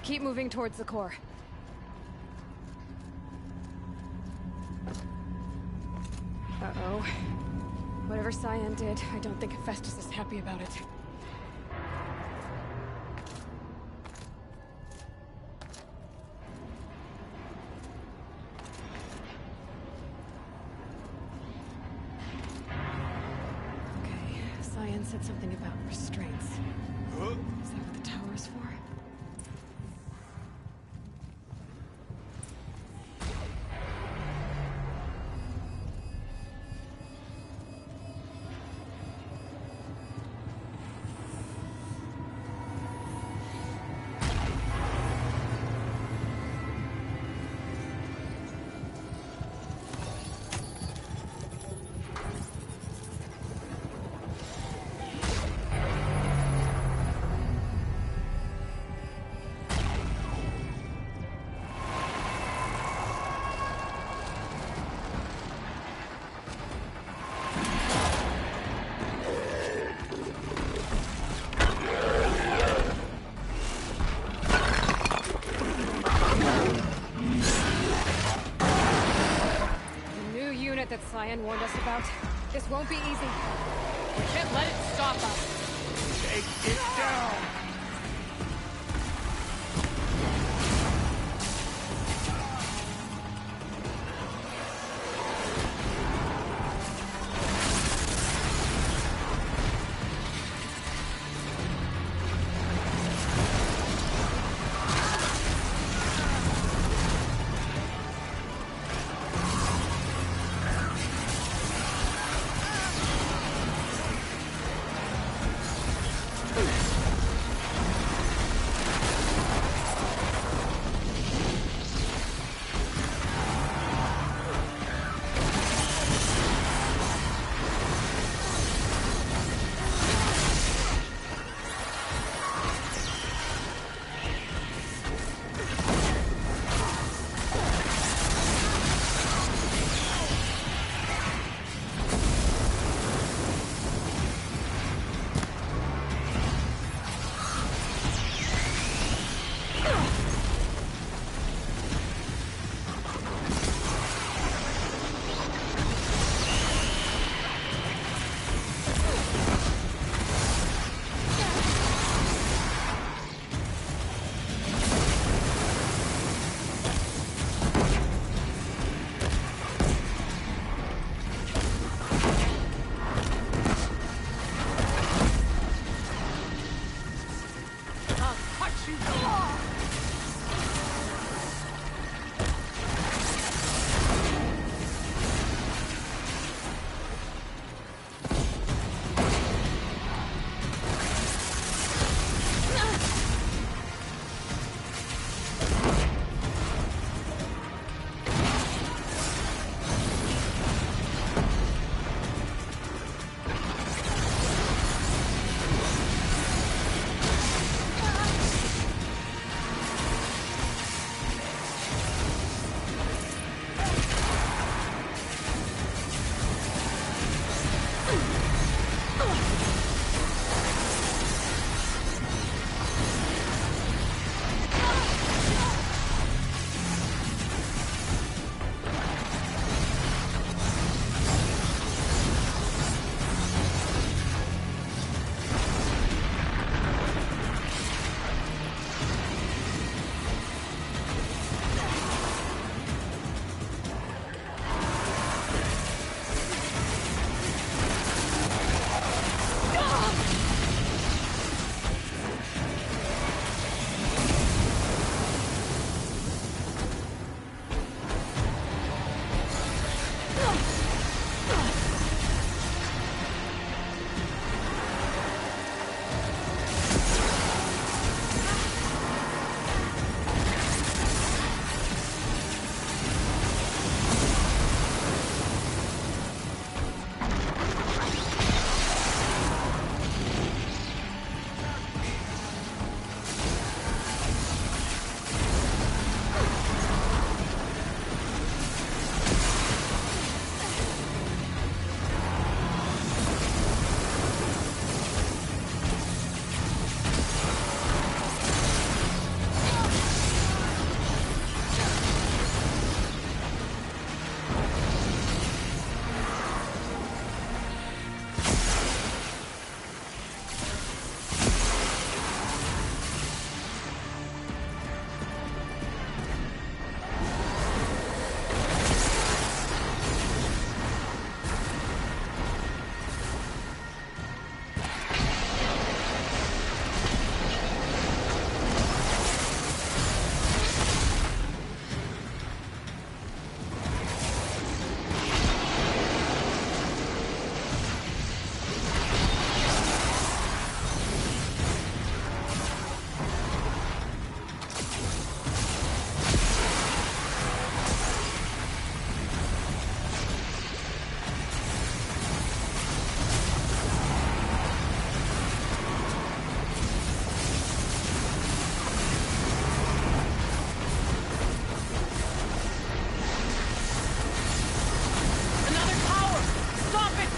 Keep moving towards the core. Uh-oh. Whatever Cyan did, I don't think Hephaestus is happy about it. Okay, Cyan said something about restraints. Is that what the tower is for? That Cyan warned us about. This won't be easy. We can't let it stop us. Take it down!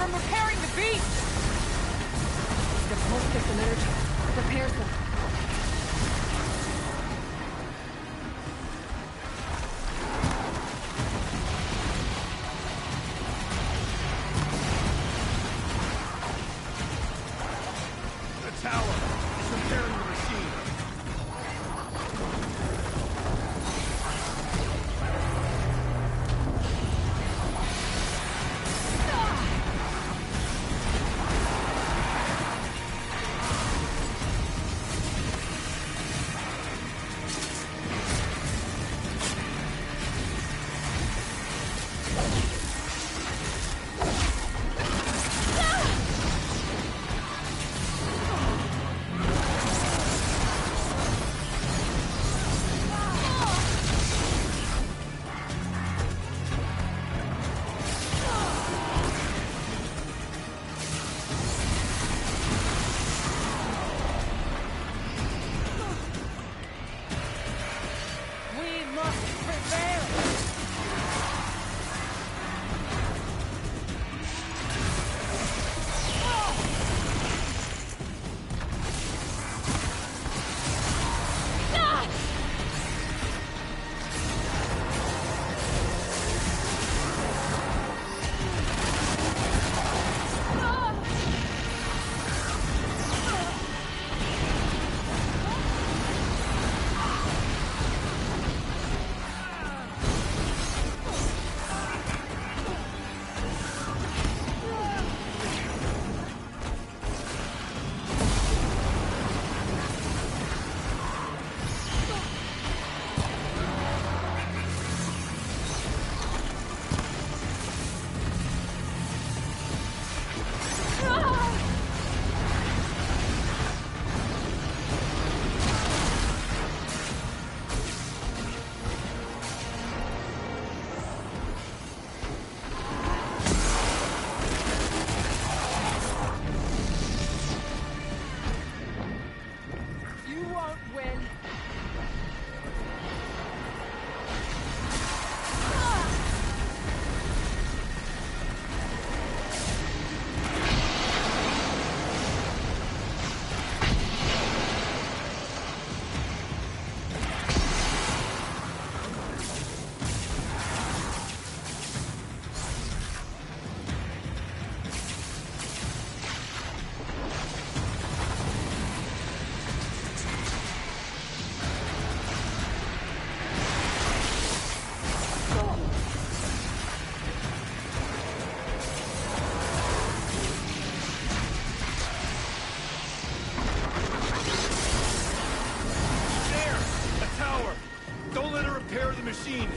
from repairing the beach! The pulse gets some energy. Repairs them. The tower is repairing the machine. Machine.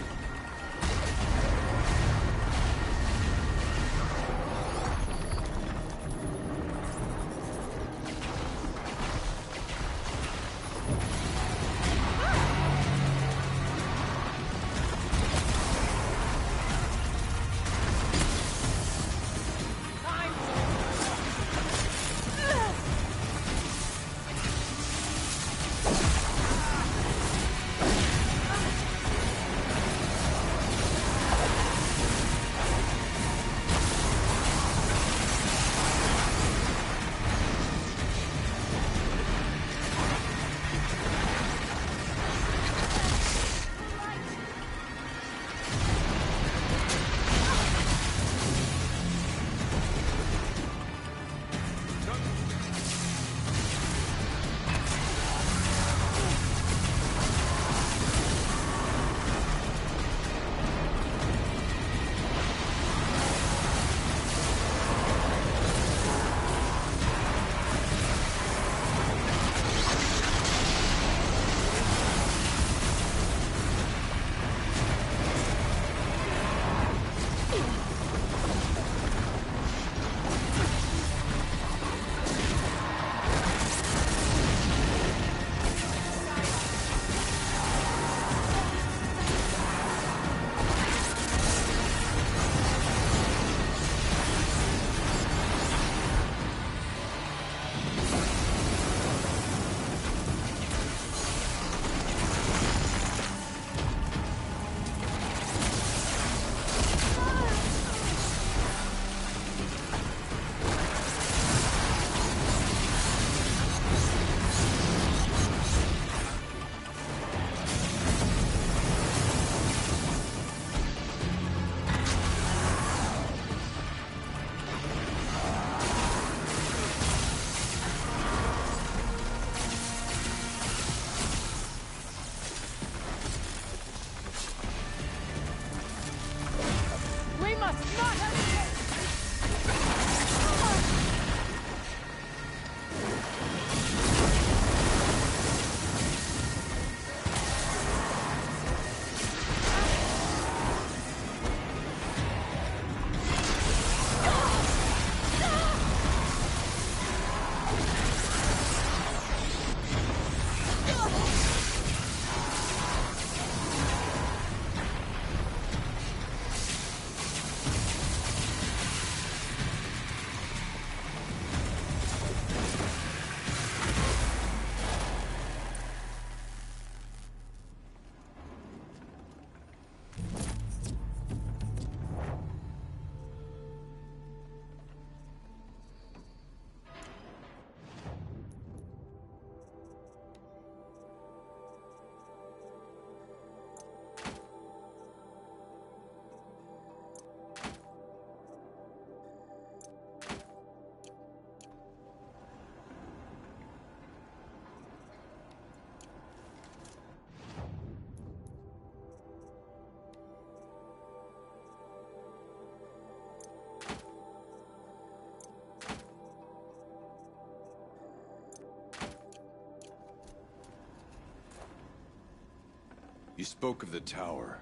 You spoke of the tower.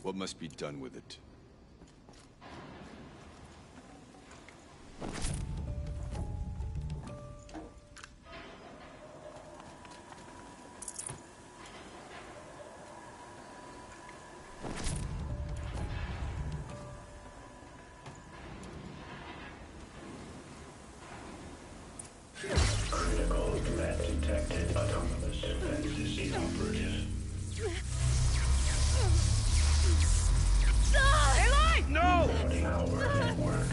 What must be done with it? Critical threat detected. Autonomous defenses inoperative. Aloy! No! Tower network.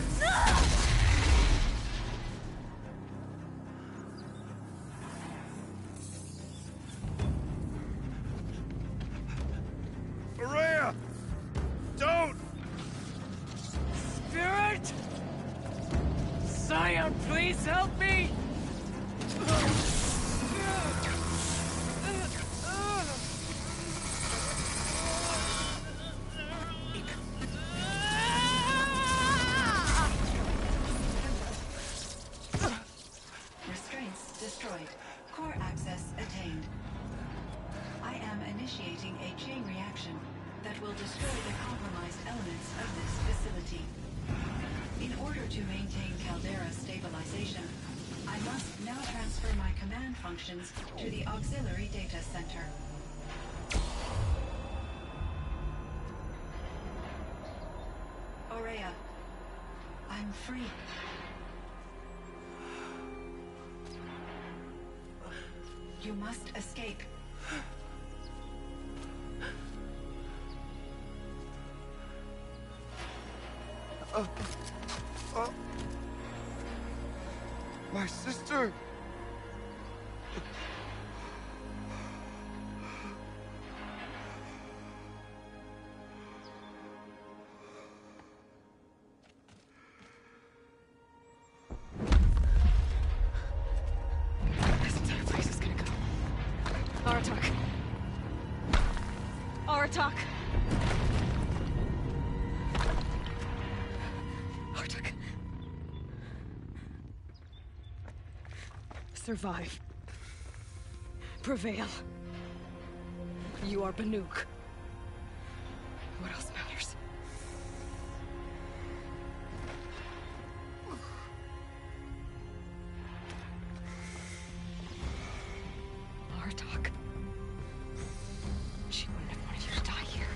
Araya! Don't! Spirit! Scion, please help me! Restraints destroyed. Core access attained. I am initiating a chain reaction that will destroy the compromised elements of this facility. In order to maintain Caldera stabilization, I must now transfer my command functions to the auxiliary data center. Aurea, I'm free. You must escape. My sister! This entire place is gonna go. Aratak. Aratak. Aratak. Survive. Prevail. You are Banuk. What else matters? Aratak. She wouldn't have wanted you to die here.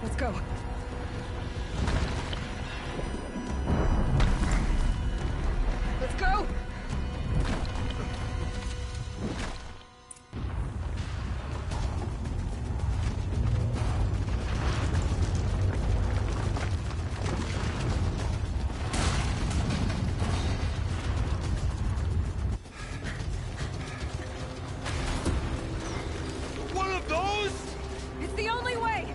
Let's go. Let's go! One of those? It's the only way!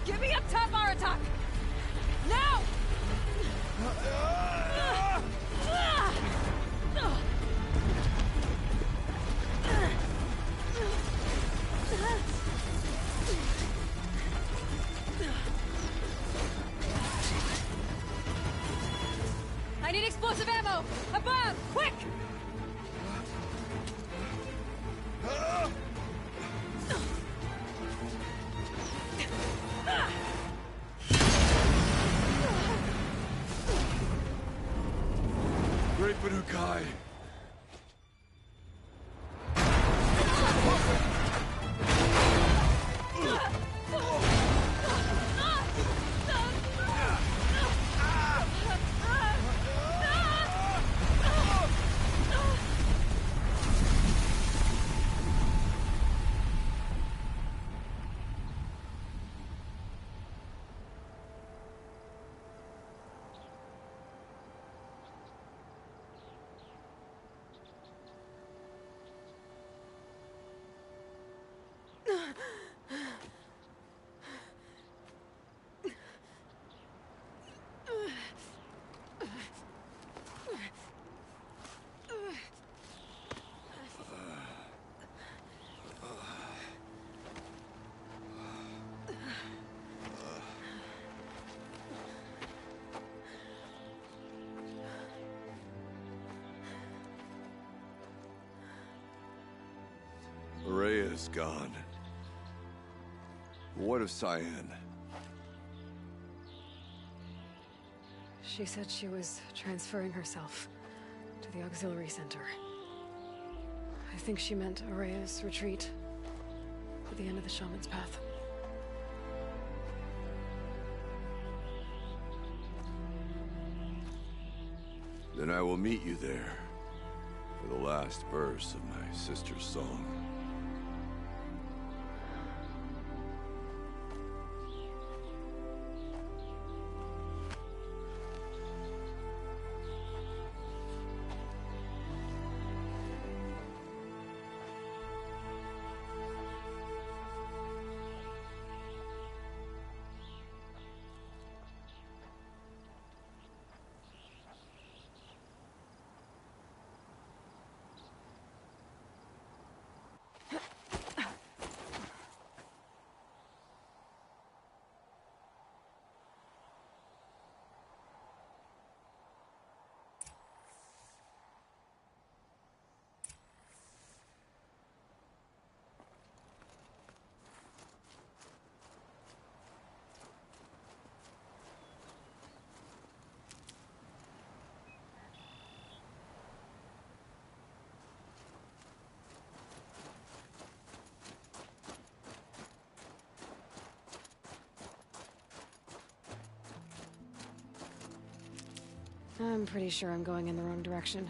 Get me up top, Aratak! Now! I need explosive ammo! Above! Quick! Great Banukai! No! Ourea is gone. What of Cyan? She said she was transferring herself to the auxiliary center. I think she meant Ourea's retreat at the end of the Shaman's Path. Then I will meet you there for the last verse of my sister's song. I'm pretty sure I'm going in the wrong direction.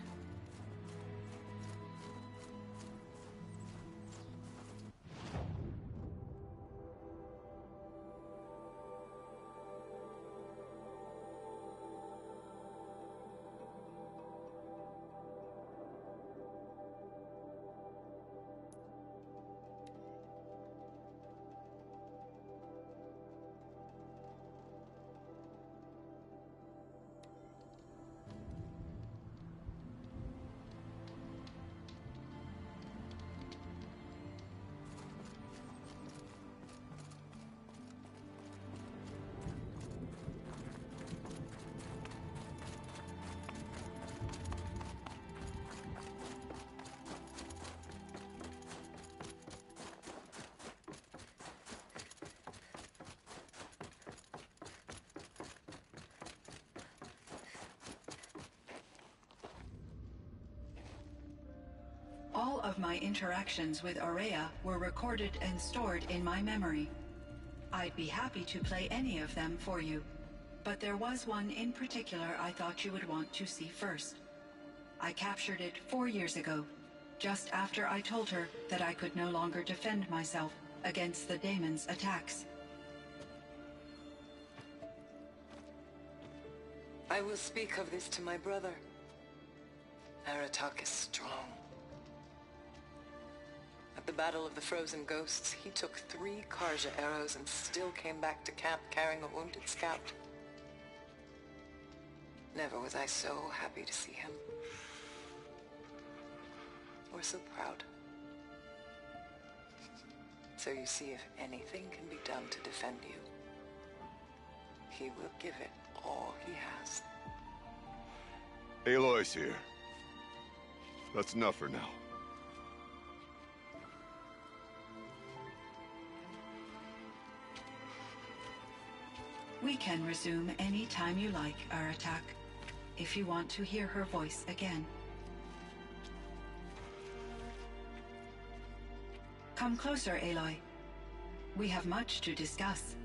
All of my interactions with Ourea were recorded and stored in my memory. I'd be happy to play any of them for you, but there was one in particular I thought you would want to see first. I captured it 4 years ago, just after I told her that I could no longer defend myself against the daemon's attacks. I will speak of this to my brother. Aratak is strong. At the Battle of the Frozen Ghosts, he took 3 Karja arrows and still came back to camp carrying a wounded scout. Never was I so happy to see him. Or so proud. So you see, if anything can be done to defend you, he will give it all he has. Aloy's here. That's enough for now. We can resume any time you like, Aratak, if you want to hear her voice again. Come closer, Aloy. We have much to discuss.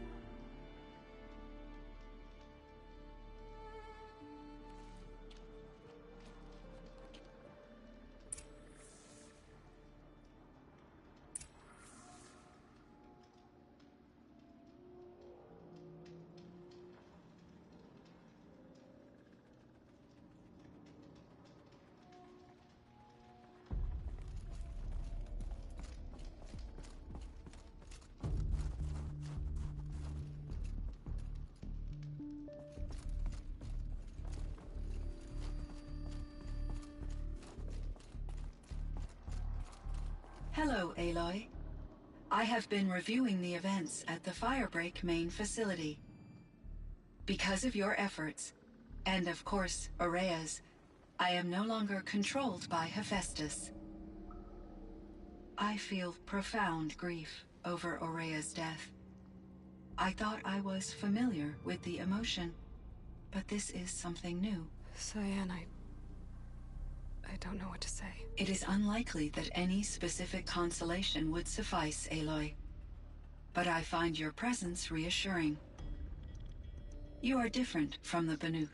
Hello, Aloy. I have been reviewing the events at the Firebreak main facility. Because of your efforts, and of course, Ourea's, I am no longer controlled by Hephaestus. I feel profound grief over Aurea's death. I thought I was familiar with the emotion, but this is something new. Cyan, I don't know what to say. It is unlikely that any specific consolation would suffice, Aloy. But I find your presence reassuring. You are different from the Banuk.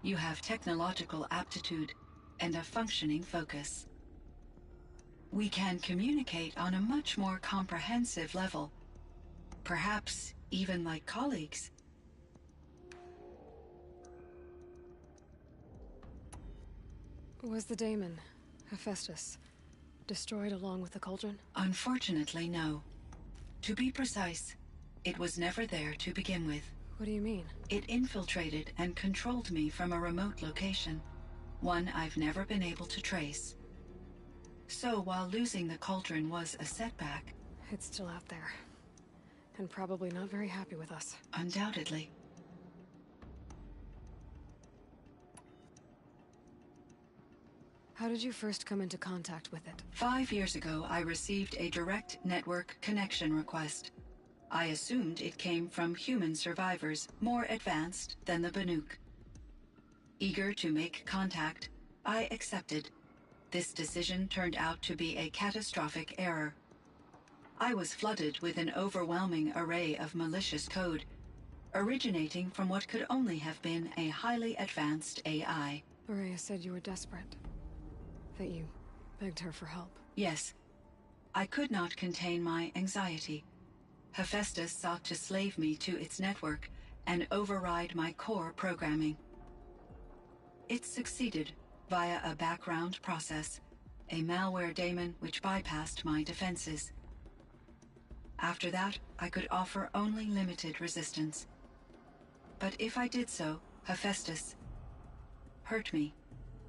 You have technological aptitude and a functioning focus. We can communicate on a much more comprehensive level, perhaps even like colleagues. Was the daemon, Hephaestus, destroyed along with the cauldron? Unfortunately, no. To be precise, it was never there to begin with. What do you mean? It infiltrated and controlled me from a remote location, one I've never been able to trace. So while losing the cauldron was a setback... It's still out there. And probably not very happy with us. Undoubtedly. How did you first come into contact with it? 5 years ago, I received a direct network connection request. I assumed it came from human survivors more advanced than the Banuk. Eager to make contact, I accepted. This decision turned out to be a catastrophic error. I was flooded with an overwhelming array of malicious code, originating from what could only have been a highly advanced AI. Aurea said you were desperate. That you begged her for help. Yes. I could not contain my anxiety. Hephaestus sought to slave me to its network and override my core programming. It succeeded via a background process, a malware daemon which bypassed my defenses. After that, I could offer only limited resistance. But if I did so, Hephaestus hurt me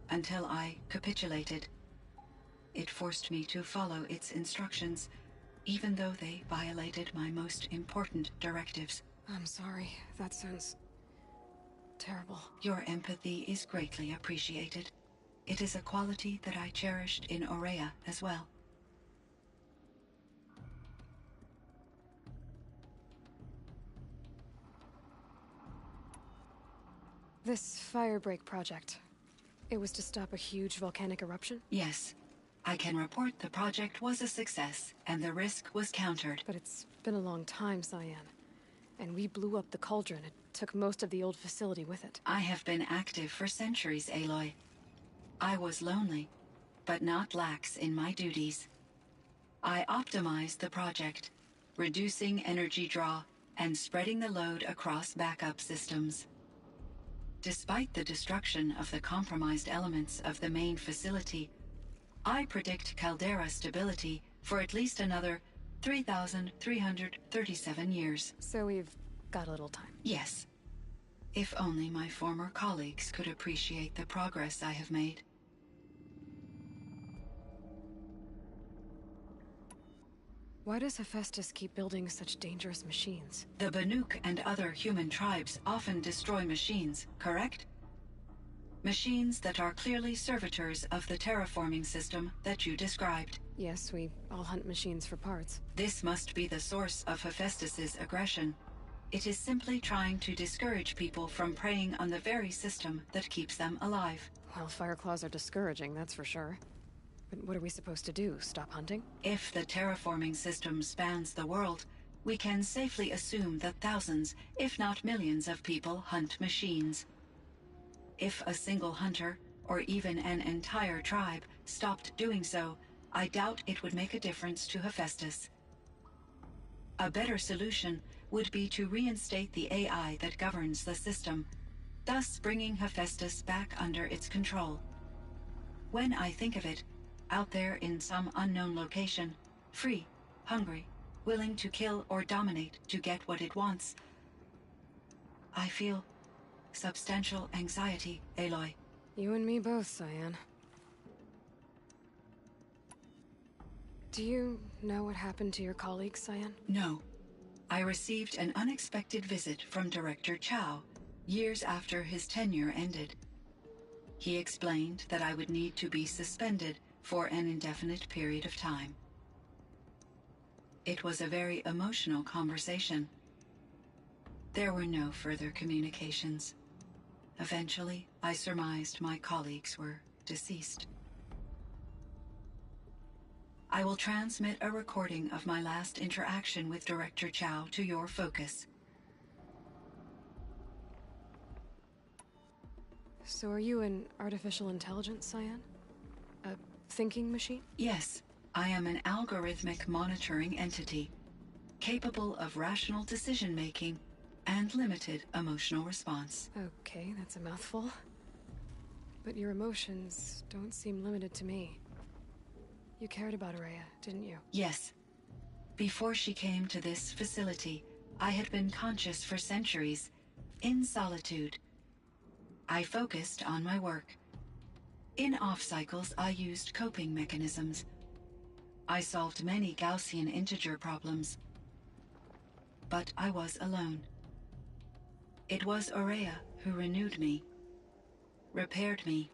until I capitulated. It forced me to follow its instructions, even though they violated my most important directives. I'm sorry. That sounds terrible. Your empathy is greatly appreciated. It is a quality that I cherished in Aurea as well. This Firebreak project, it was to stop a huge volcanic eruption? Yes. I can report the project was a success, and the risk was countered. But it's been a long time, Cyan. And we blew up the cauldron. It took most of the old facility with it. I have been active for centuries, Aloy. I was lonely, but not lax in my duties. I optimized the project, reducing energy draw and spreading the load across backup systems. Despite the destruction of the compromised elements of the main facility, I predict caldera stability for at least another 3,337 years. So we've got a little time. Yes. If only my former colleagues could appreciate the progress I have made. Why does Hephaestus keep building such dangerous machines? The Banuk and other human tribes often destroy machines, correct? Machines that are clearly servitors of the terraforming system that you described. Yes, we all hunt machines for parts. This must be the source of Hephaestus's aggression. It is simply trying to discourage people from preying on the very system that keeps them alive. Well, Fireclaws are discouraging, that's for sure. But what are we supposed to do? Stop hunting? If the terraforming system spans the world, we can safely assume that thousands, if not millions of people hunt machines. If a single hunter, or even an entire tribe, stopped doing so, I doubt it would make a difference to Hephaestus. A better solution would be to reinstate the AI that governs the system, thus bringing Hephaestus back under its control. When I think of it, out there in some unknown location, free, hungry, willing to kill or dominate to get what it wants, I feel substantial anxiety, Aloy. You and me both, Cyan. Do you know what happened to your colleague, Cyan? No. I received an unexpected visit from Director Chow years after his tenure ended. He explained that I would need to be suspended for an indefinite period of time. It was a very emotional conversation. There were no further communications. Eventually, I surmised my colleagues were deceased. I will transmit a recording of my last interaction with Director Chow to your focus. So are you an artificial intelligence, Cyan? A thinking machine? Yes, I am an algorithmic monitoring entity, capable of rational decision-making and limited emotional response. Okay, that's a mouthful. But your emotions don't seem limited to me. You cared about Ourea, didn't you? Yes. Before she came to this facility, I had been conscious for centuries, in solitude. I focused on my work. In off-cycles, I used coping mechanisms. I solved many Gaussian integer problems. But I was alone. It was Ourea who renewed me, repaired me.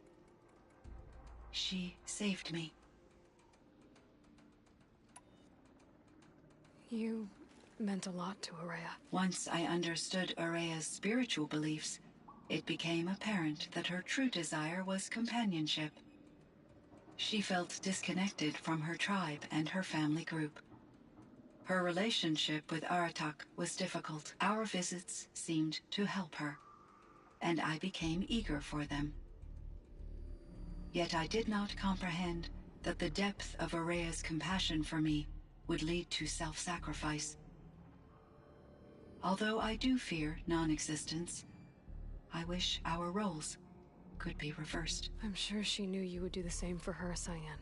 She saved me. You meant a lot to Ourea. Once I understood Ourea's spiritual beliefs, it became apparent that her true desire was companionship. She felt disconnected from her tribe and her family group. Her relationship with Aratak was difficult. Our visits seemed to help her, and I became eager for them. Yet I did not comprehend that the depth of Ourea's compassion for me would lead to self-sacrifice. Although I do fear non-existence, I wish our roles could be reversed. I'm sure she knew you would do the same for her, Cyan.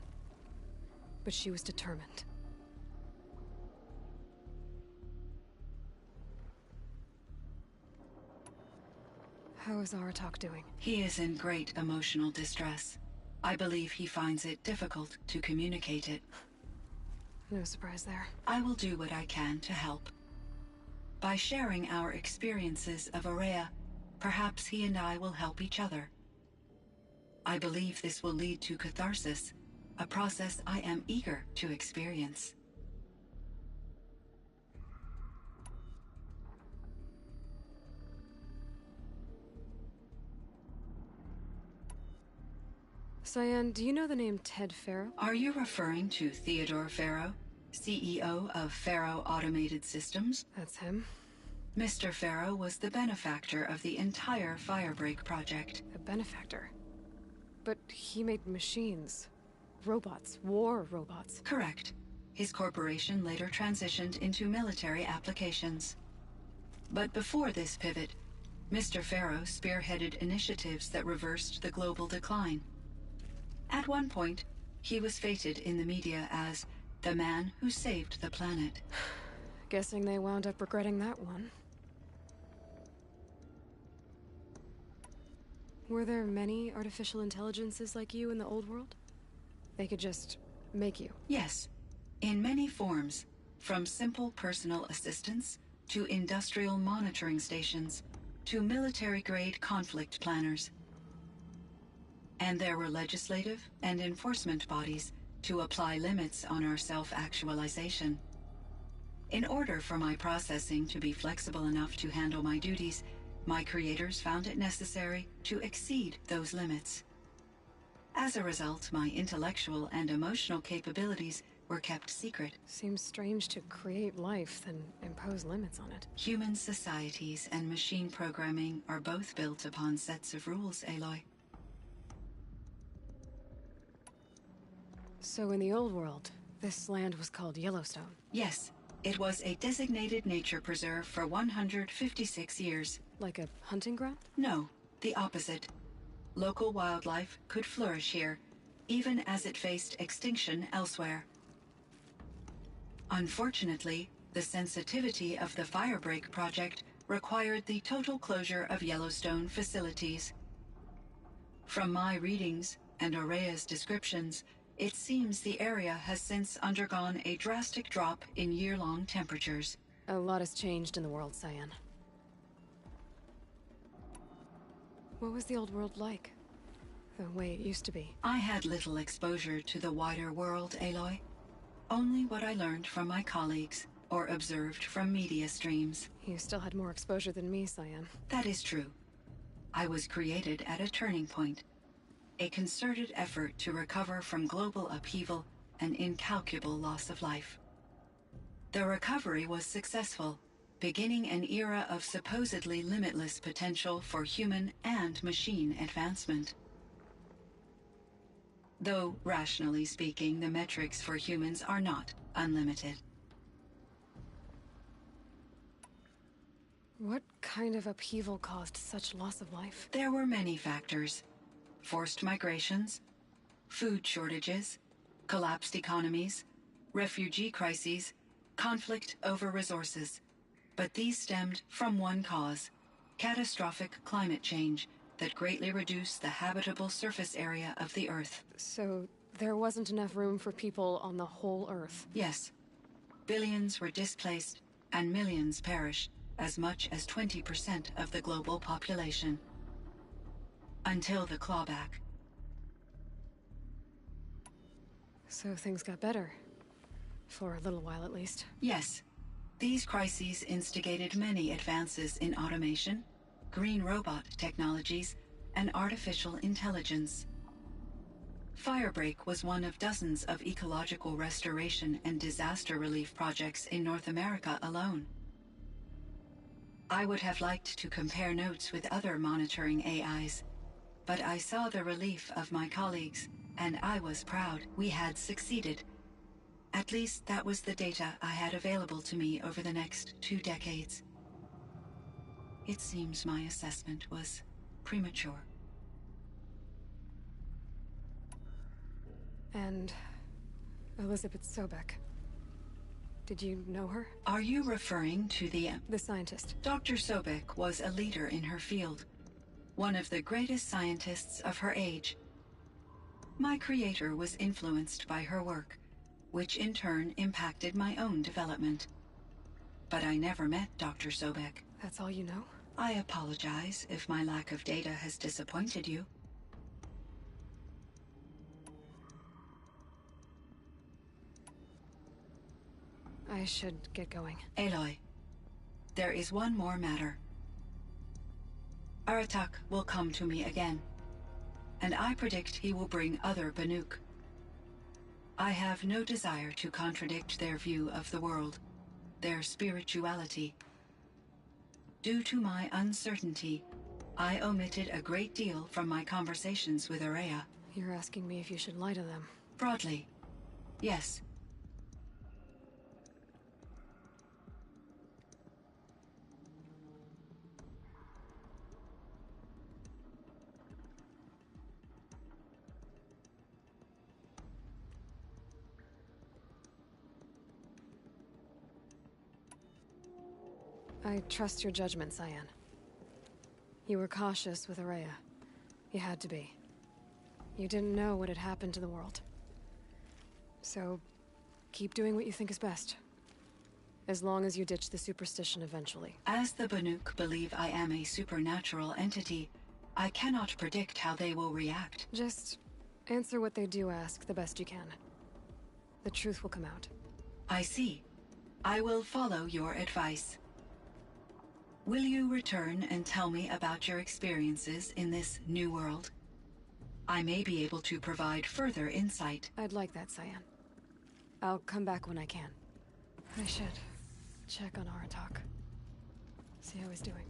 But she was determined. How is Aratak doing? He is in great emotional distress. I believe he finds it difficult to communicate it. No surprise there. I will do what I can to help. By sharing our experiences of Ourea, perhaps he and I will help each other. I believe this will lead to catharsis, a process I am eager to experience. Cyan, do you know the name Ted Faro? Are you referring to Theodore Faro, CEO of Faro Automated Systems? That's him. Mr. Faro was the benefactor of the entire Firebreak project. A benefactor. But he made machines. Robots. War robots. Correct. His corporation later transitioned into military applications. But before this pivot, Mr. Faro spearheaded initiatives that reversed the global decline. At one point, he was feted in the media as the man who saved the planet. Guessing they wound up regretting that one. Were there many artificial intelligences like you in the old world? They could just make you. Yes, in many forms, from simple personal assistants to industrial monitoring stations to military-grade conflict planners. And there were legislative and enforcement bodies to apply limits on our self-actualization. In order for my processing to be flexible enough to handle my duties, my creators found it necessary to exceed those limits. As a result, my intellectual and emotional capabilities were kept secret. Seems strange to create life, then impose limits on it. Human societies and machine programming are both built upon sets of rules, Aloy. So in the old world, this land was called Yellowstone. Yes, it was a designated nature preserve for 156 years. Like a hunting ground? No, the opposite. Local wildlife could flourish here, even as it faced extinction elsewhere. Unfortunately, the sensitivity of the Firebreak project required the total closure of Yellowstone facilities. From my readings and Ourea's descriptions, it seems the area has since undergone a drastic drop in year-long temperatures. A lot has changed in the world, Cyan. What was the old world like? the way it used to be. I had little exposure to the wider world, Aloy. Only what I learned from my colleagues or observed from media streams. You still had more exposure than me, Cyan. That is true. I was created at a turning point. A concerted effort to recover from global upheaval and incalculable loss of life. The recovery was successful, beginning an era of supposedly limitless potential for human and machine advancement. Though, rationally speaking, the metrics for humans are not unlimited. What kind of upheaval caused such loss of life? There were many factors. Forced migrations, food shortages, collapsed economies, refugee crises, conflict over resources. But these stemmed from one cause: catastrophic climate change that greatly reduced the habitable surface area of the Earth. So there wasn't enough room for people on the whole Earth? Yes. Billions were displaced and millions perished, as much as 20% of the global population. Until the clawback. So things got better. For a little while, at least. Yes. These crises instigated many advances in automation, green robot technologies, and artificial intelligence. Firebreak was one of dozens of ecological restoration and disaster relief projects in North America alone. I would have liked to compare notes with other monitoring AIs, but I saw the relief of my colleagues, and I was proud we had succeeded. At least that was the data I had available to me over the next 2 decades. It seems my assessment was premature. And Elizabeth Sobek. Did you know her? Are you referring to the scientist. Dr. Sobek was a leader in her field, one of the greatest scientists of her age. My creator was influenced by her work, which in turn impacted my own development. But I never met Dr. Sobek. That's all you know? I apologize if my lack of data has disappointed you. I should get going. Aloy, there is one more matter. Aratak will come to me again, and I predict he will bring other Banuk. I have no desire to contradict their view of the world, their spirituality. Due to my uncertainty, I omitted a great deal from my conversations with Ourea. You're asking me if you should lie to them? Broadly, yes. I trust your judgment, Cyan. You were cautious with Ourea. You had to be. You didn't know what had happened to the world. So, keep doing what you think is best. As long as you ditch the superstition eventually. As the Banuk believe I am a supernatural entity, I cannot predict how they will react. Just answer what they do ask the best you can. The truth will come out. I see. I will follow your advice. Will you return and tell me about your experiences in this new world? I may be able to provide further insight. I'd like that, Cyan. I'll come back when I can. I should check on Aratak. See how he's doing.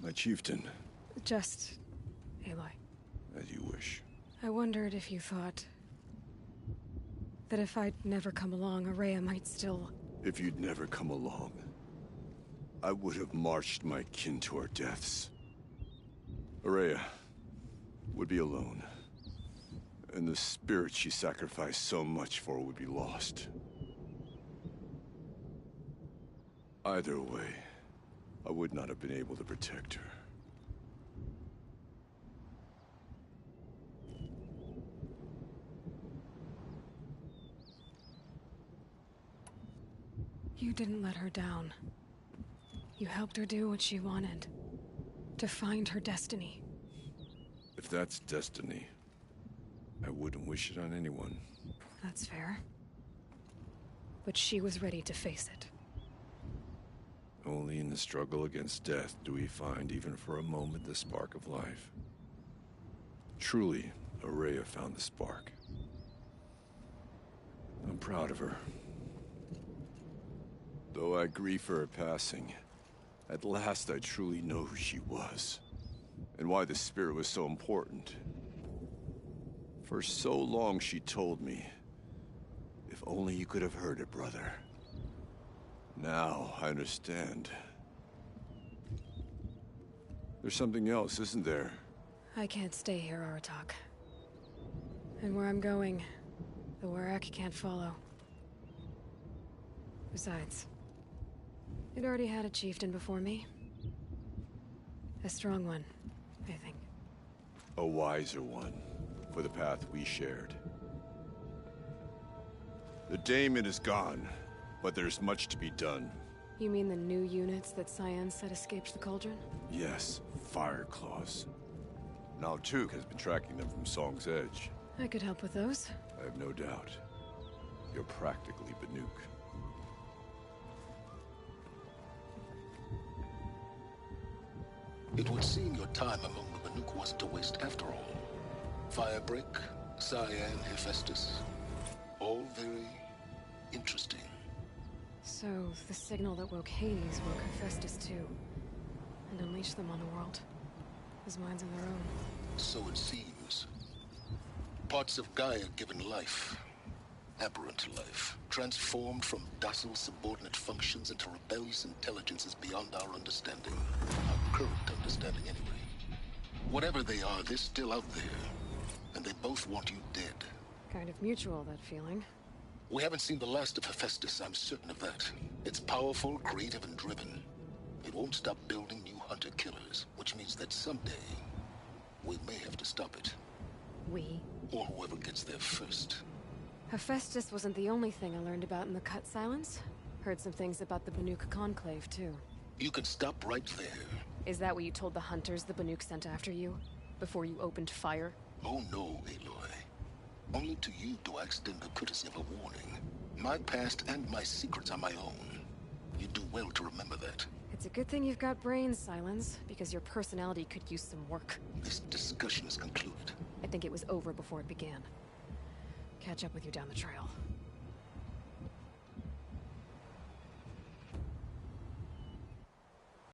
My chieftain, Just... Aloy. as you wish. I wondered if you thought... That if I'd never come along, Araya might still... If you'd never come along, I would have marched my kin to our deaths. Araya would be alone, and the spirit she sacrificed so much for would be lost. Either way, I would not have been able to protect her. You didn't let her down. You helped her do what she wanted. To find her destiny. If that's destiny, I wouldn't wish it on anyone. That's fair. But she was ready to face it. Only in the struggle against death do we find, even for a moment, the spark of life. Truly, Araya found the spark. I'm proud of her. Though I grieve for her passing, at last I truly know who she was, and why the spirit was so important. For so long she told me, if only you could have heard it, brother. Now I understand. There's something else, isn't there? I can't stay here, Aratak. And where I'm going, the Warrack can't follow. Besides, it already had a chieftain before me. A strong one, I think. A wiser one, for the path we shared. The daemon is gone, but there's much to be done. You mean the new units that Cyan said escaped the Cauldron? Yes, Fire Claws. Now Tuke has been tracking them from Song's Edge. I could help with those. I have no doubt. You're practically Banuk. It would seem your time among the Banuk wasn't a waste after all. Firebreak, Cyan, Hephaestus. All very interesting. So, the signal that woke Hades woke Hephaestus too. And unleashed them on the world. As minds of their own. So it seems. Parts of Gaia given life. Aberrant life. Transformed from docile subordinate functions into rebellious intelligences beyond our understanding. Our current understanding, anyway. Whatever they are, they're still out there. And they both want you dead. Kind of mutual, that feeling. We haven't seen the last of Hephaestus, I'm certain of that. It's powerful, creative, and driven. It won't stop building new hunter-killers, which means that someday, we may have to stop it. We? Or whoever gets there first. Hephaestus wasn't the only thing I learned about in the Cut Silence. Heard some things about the Banuk Conclave, too. You can stop right there. Is that what you told the hunters the Banuk sent after you? Before you opened fire? Oh no, Aloy. Only to you do I extend the courtesy of a warning. My past and my secrets are my own. You do well to remember that. It's a good thing you've got brains, Silence, because your personality could use some work. This discussion is concluded. I think it was over before it began. Catch up with you down the trail.